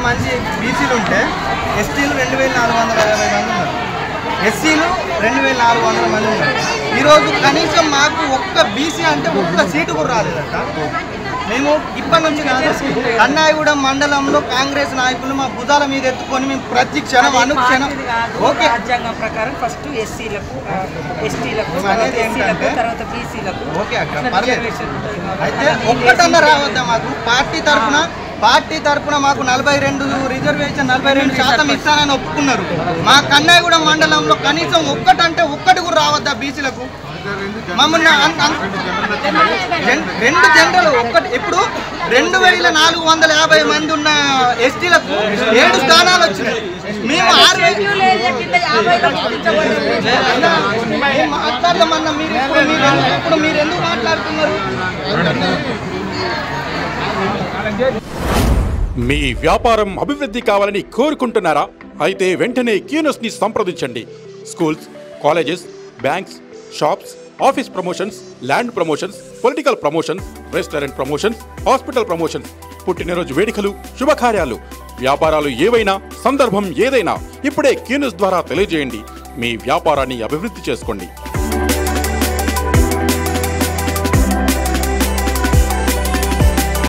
మంది బీసీలు ఉంటే ఎస్టీలు 2450 మంది ఉన్నారు, ఎస్సీలు 2400 మంది ఉన్నారు. ఈరోజు కనీసం మాకు ఒక్క బీసీ అంటే ఒక్క సీటు కూడా రాలేదట. మేము ఇప్పటి నుంచి కాదు, కన్నాయిగూడెం మండలంలో కాంగ్రెస్ నాయకులు మా భుజాల మీద ఎత్తుకొని మేము ప్రతి క్షణం అనుక్షణం ఓకే రాజ్యాంగం ప్రకారం ఫస్ట్ ఎస్సీలకు, ఎస్టీలకు, తర్వాత బీసీలకు ఓకే అక్కడ పర్లేదు. అయితే ఒక్కటన్నా రావద్దా మాకు పార్టీ తరఫున మాకు 42 రిజర్వేషన్ 42% ఇస్తానని ఒప్పుకున్నారు. మా కన్నాయిగూడెం మండలంలో కనీసం ఒక్కటి కూడా రావద్దా బీసీలకు? మమ్మల్ని 2 జనరల్ ఒక్కటి ఇప్పుడు 2450 మంది ఉన్న ఎస్టీలకు 7 స్థానాలు వచ్చినాయి. మేము 6 మాట్లాడదామన్నా మీరు ఎందుకు మాట్లాడుతున్నారు? మీ వ్యాపారం అభివృద్ధి కావాలని కోరుకుంటున్నారా? అయితే వెంటనే క్యూనస్ ని సంప్రదించండి. Schools, colleges, banks, shops, office promotions, land promotions, political promotions, restaurant promotions, hospital promotions, పుట్టినరోజు వేడుకలు, శుభకార్యాలు, వ్యాపారాలు ఏవైనా, సందర్భం ఏదైనా ఇప్పుడే క్యూనస్ ద్వారా తెలియజేయండి. మీ వ్యాపారాన్ని అభివృద్ధి చేసుకోండి.